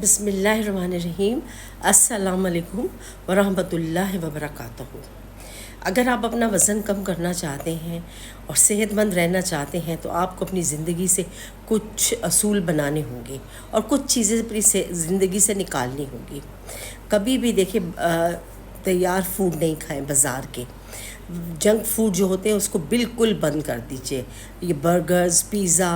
بسم اللہ الرحمن الرحیم۔ السلام علیکم ورحمۃ اللہ وبرکاتہ۔ اگر آپ اپنا وزن کم کرنا چاہتے ہیں اور صحت مند رہنا چاہتے ہیں تو آپ کو اپنی زندگی سے کچھ اصول بنانے ہوں گے اور کچھ چیزیں اپنی زندگی سے نکالنی ہوں گی۔ کبھی بھی دیکھیں تیار فوڈ نہیں کھائیں، بازار کے جنک فوڈ جو ہوتے ہیں اس کو بالکل بند کر دیجیے۔ یہ برگرز، پیزا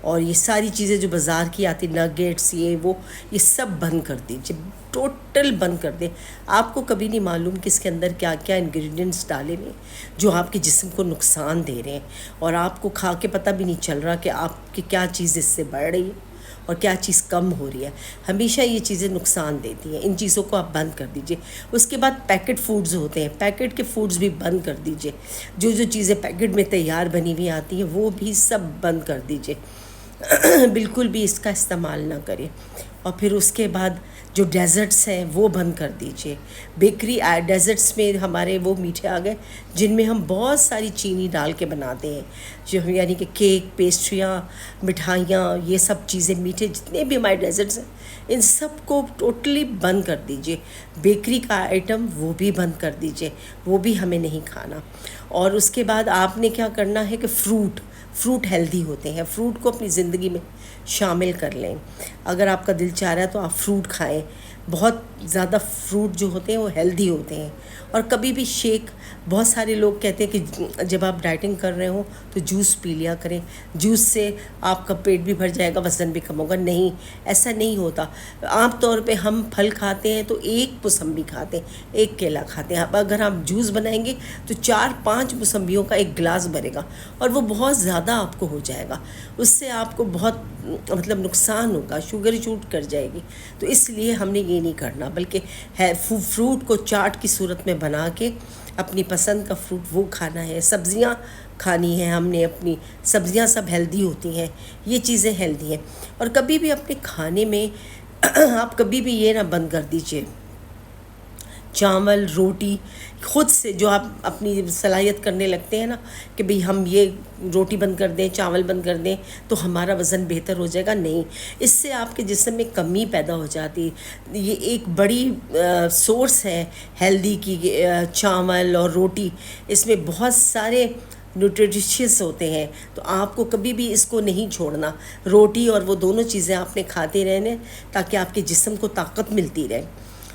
اور یہ ساری چیزیں جو بازار کی آتی، نگیٹس، یہ سب بند کر دیجیے، ٹوٹل بند کر دیں۔ آپ کو کبھی نہیں معلوم کہ اس کے اندر کیا کیا انگریڈینٹس ڈالے ہوئے جو آپ کے جسم کو نقصان دے رہے ہیں، اور آپ کو کھا کے پتہ بھی نہیں چل رہا کہ آپ کی کیا چیز اس سے بڑھ رہی ہے اور کیا چیز کم ہو رہی ہے۔ ہمیشہ یہ چیزیں نقصان دیتی ہیں، ان چیزوں کو آپ بند کر دیجئے۔ اس کے بعد پیکٹ فوڈز ہوتے ہیں، پیکٹ کے فوڈز بھی بند کر دیجئے۔ جو چیزیں پیکٹ میں تیار بنی ہوئی آتی ہیں وہ بھی سب بند کر دیجئے، بالکل بھی اس کا استعمال نہ کریں۔ اور پھر اس کے بعد جو ڈیزرٹس ہیں وہ بند کر دیجئے۔ بیکری ڈیزرٹس میں ہمارے وہ میٹھے آ گئے جن میں ہم بہت ساری چینی ڈال کے بناتے ہیں، جو یعنی کہ کیک، پیسٹریاں، مٹھائیاں، یہ سب چیزیں میٹھے جتنے بھی ہمارے ڈیزرٹس ہیں ان سب کو ٹوٹلی بند کر دیجئے۔ بیکری کا آئٹم وہ بھی بند کر دیجئے، وہ بھی ہمیں نہیں کھانا۔ اور اس کے بعد آپ نے کیا کرنا ہے کہ فروٹ ہیلدی ہوتے ہیں، فروٹ کو اپنی زندگی میں شامل کر لیں۔ اگر آپ کا دل چاہ رہا ہے تو آپ فروٹ کھائیں، بہت زیادہ فروٹ جو ہوتے ہیں وہ ہیلدی ہوتے ہیں۔ اور کبھی بھی شیک، بہت سارے لوگ کہتے ہیں کہ جب آپ ڈائٹنگ کر رہے ہوں تو جوس پی لیا کریں، جوس سے آپ کا پیٹ بھی بھر جائے گا، وزن بھی کم ہوگا۔ نہیں، ایسا نہیں ہوتا۔ عام طور پہ ہم پھل کھاتے ہیں تو ایک موسمی کھاتے ہیں، ایک کیلا کھاتے ہیں۔ اب اگر آپ جوس بنائیں گے تو 4-5 موسمیوں کا ایک گلاس بھرے گا اور وہ بہت زیادہ آپ کو ہو جائے گا، اس سے آپ کو بہت نقصان ہوگا، شوگر شوٹ کر جائے گی۔ تو اس لیے ہم نے یہ نہیں کرنا، بلکہ فروٹ کو چاٹ کی صورت میں بنا کے اپنی پسند کا فروٹ وہ کھانا ہے۔ سبزیاں کھانی ہیں ہم نے، اپنی سبزیاں سب ہیلدی ہوتی ہیں، یہ چیزیں ہیلدی ہیں۔ اور کبھی بھی اپنے کھانے میں آپ کبھی بھی یہ نہ بند کر دیجئے، چاول، روٹی خود سے جو آپ اپنی صلاحیت کرنے لگتے ہیں نا کہ بھئی ہم یہ روٹی بند کر دیں، چاول بند کر دیں تو ہمارا وزن بہتر ہو جائے گا۔ نہیں، اس سے آپ کے جسم میں کمی پیدا ہو جاتی۔ یہ ایک بڑی سورس ہے ہیلدی کی، چاول اور روٹی، اس میں بہت سارے نیوٹریشیس ہوتے ہیں، تو آپ کو کبھی بھی اس کو نہیں چھوڑنا۔ روٹی اور وہ دونوں چیزیں آپ نے کھاتے رہنے تاکہ آپ کے جسم کو طاقت ملتی رہے۔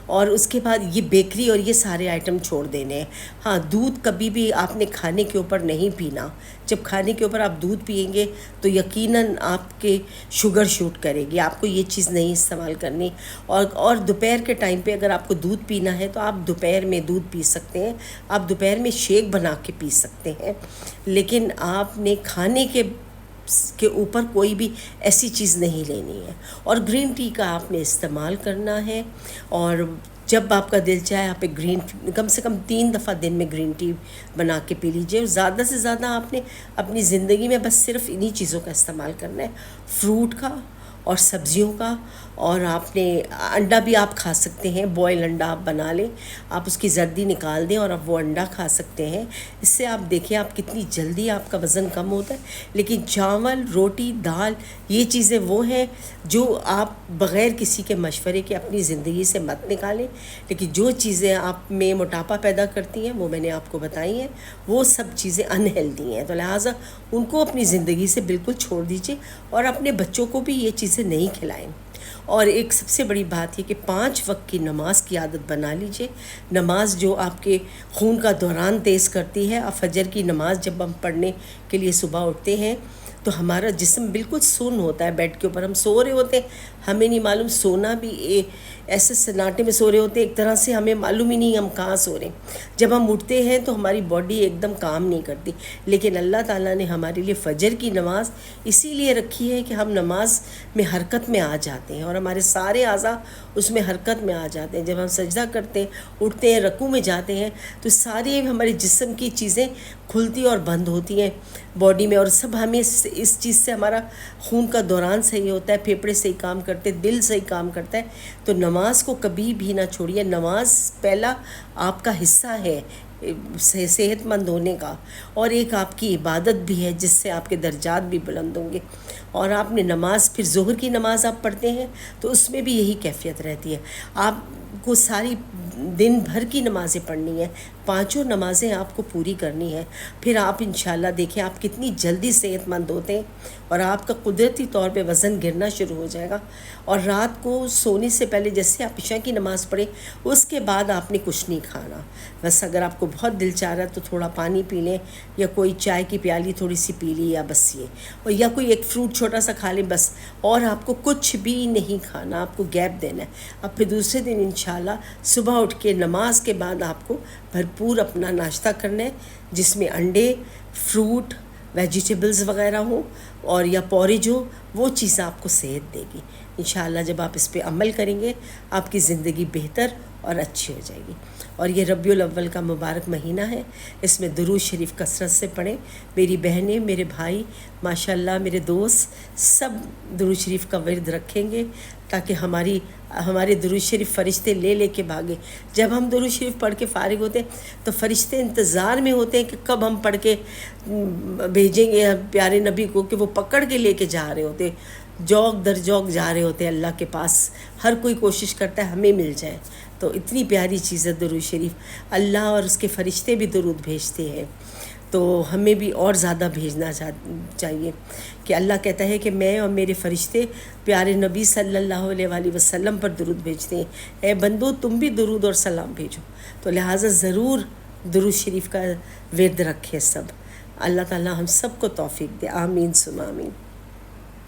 اور اس کے بعد یہ بیکری اور یہ سارے آئٹم چھوڑ دینے ہیں۔ ہاں، دودھ کبھی بھی آپ نے کھانے کے اوپر نہیں پینا۔ جب کھانے کے اوپر آپ دودھ پئیں گے تو یقیناً آپ کے شوگر شوٹ کرے گی، آپ کو یہ چیز نہیں استعمال کرنی۔ اور دوپہر کے ٹائم پہ اگر آپ کو دودھ پینا ہے تو آپ دوپہر میں دودھ پی سکتے ہیں، آپ دوپہر میں شیک بنا کے پی سکتے ہیں، لیکن آپ نے کھانے کے اوپر کوئی بھی ایسی چیز نہیں لینی ہے۔ اور گرین ٹی کا آپ نے استعمال کرنا ہے، اور جب آپ کا دل چاہے آپ کم سے کم 3 دفعہ دن میں گرین ٹی بنا کے پی لیجئے۔ اور زیادہ سے زیادہ آپ نے اپنی زندگی میں بس صرف انہی چیزوں کا استعمال کرنا ہے، فروٹ کا اور سبزیوں کا۔ اور آپ نے انڈا بھی آپ کھا سکتے ہیں، بوائل انڈا آپ بنا لیں، آپ اس کی زردی نکال دیں اور آپ وہ انڈا کھا سکتے ہیں۔ اس سے آپ دیکھیں آپ کتنی جلدی آپ کا وزن کم ہوتا ہے۔ لیکن چاول، روٹی، دال، یہ چیزیں وہ ہیں جو آپ بغیر کسی کے مشورے کے اپنی زندگی سے مت نکالیں، لیکن جو چیزیں آپ میں موٹاپا پیدا کرتی ہیں وہ میں نے آپ کو بتائی ہیں، وہ سب چیزیں انہیلدی ہیں، تو لہٰذا ان کو اپنی زندگی سے بالکل چھوڑ دیجیے اور اپنے بچوں کو بھی یہ چیزیں نہیں کھلائیں۔ اور ایک سب سے بڑی بات یہ کہ 5 وقت کی نماز کی عادت بنا لیجئے، نماز جو آپ کے خون کا دوران تیز کرتی ہے۔ فجر کی نماز جب ہم پڑھنے کے لیے صبح اٹھتے ہیں تو ہمارا جسم بالکل سن ہوتا ہے، بیڈ کے اوپر ہم سو رہے ہوتے ہیں، ہمیں نہیں معلوم، سونا بھی ایسے سناٹے میں سو رہے ہوتے ہیں، ایک طرح سے ہمیں معلوم ہی نہیں ہم کہاں سو رہے ہیں۔ جب ہم اٹھتے ہیں تو ہماری باڈی ایک دم کام نہیں کرتی، لیکن اللہ تعالیٰ نے ہمارے لیے فجر کی نماز اسی لیے رکھی ہے کہ ہم نماز میں حرکت میں آ جاتے ہیں اور ہمارے سارے اعضاء اس میں حرکت میں آ جاتے ہیں۔ جب ہم سجدہ کرتے ہیں، اٹھتے ہیں، رکوع میں جاتے ہیں تو ساری ہمارے جسم کی چیزیں کھلتی اور بند ہوتی ہیں باڈی میں، اور سب ہمیں اس چیز سے ہمارا خون کا دوران صحیح ہوتا ہے، پھیپھڑے صحیح کام کرتے، دل صحیح کام کرتا ہے۔ تو نماز کو کبھی بھی نہ چھوڑیے، نماز پہلا آپ کا حصہ ہے صحت مند ہونے کا، اور ایک آپ کی عبادت بھی ہے جس سے آپ کے درجات بھی بلند ہوں گے۔ اور آپ نے نماز، پھر ظہر کی نماز آپ پڑھتے ہیں تو اس میں بھی یہی کیفیت رہتی ہے، آپ کو ساری دن بھر کی نمازیں پڑھنی ہیں، پانچوں نمازیں آپ کو پوری کرنی ہے، پھر آپ انشاءاللہ دیکھیں آپ کتنی جلدی صحت مند ہوتے ہیں، اور آپ کا قدرتی طور پہ وزن گرنا شروع ہو جائے گا۔ اور رات کو سونے سے پہلے جیسے آپ عشاء کی نماز پڑھیں، اس کے بعد آپ نے کچھ نہیں کھانا، بس اگر آپ کو بہت دل چاہ رہا ہے تو تھوڑا پانی پی لیں، یا کوئی چائے کی پیالی تھوڑی سی پی لی، یا بس یہ، اور یا کوئی ایک فروٹ چھوٹا سا کھا لیں بس، اور آپ کو کچھ بھی نہیں کھانا، آپ کو گیپ دینا ہے۔ اب پھر دوسرے دن انشاءاللہ صبح اٹھ کے نماز کے بعد آپ کو بھرپور اپنا ناشتہ کرنا ہے، جس میں انڈے، فروٹ، ویجیٹیبلز وغیرہ ہوں، اور یا پورج ہو، وہ چیز آپ کو صحت دے گی انشاءاللہ۔ جب آپ اس پہ عمل کریں گے آپ کی زندگی بہتر اور اچھی ہو جائے گی۔ اور یہ ربیع الاول کا مبارک مہینہ ہے، اس میں درود شریف کثرت سے پڑھیں۔ میری بہنیں، میرے بھائی، ماشاءاللہ میرے دوست سب درود شریف کا ورد رکھیں گے، تاکہ ہمارے درود شریف فرشتے لے لے کے بھاگے۔ جب ہم درود شریف پڑھ کے فارغ ہوتے ہیں تو فرشتے انتظار میں ہوتے ہیں کہ کب ہم پڑھ کے بھیجیں گے پیارے نبی کو، کہ وہ پکڑ کے لے کے جا رہے ہوتے، جوق در جوق جا رہے ہوتے ہیں اللہ کے پاس۔ ہر کوئی کوشش کرتا ہے ہمیں مل جائے، تو اتنی پیاری چیز ہے درود شریف۔ اللہ اور اس کے فرشتے بھی درود بھیجتے ہیں، تو ہمیں بھی اور زیادہ بھیجنا چاہیے، کہ اللہ کہتا ہے کہ میں اور میرے فرشتے پیارے نبی صلی اللہ علیہ وآلہ وسلم پر درود بھیجتے ہیں، اے بندو تم بھی درود اور سلام بھیجو۔ تو لہٰذا ضرور درود شریف کا ورد رکھیں سب۔ اللہ تعالی ہم سب کو توفیق دے، آمین ثم آمین۔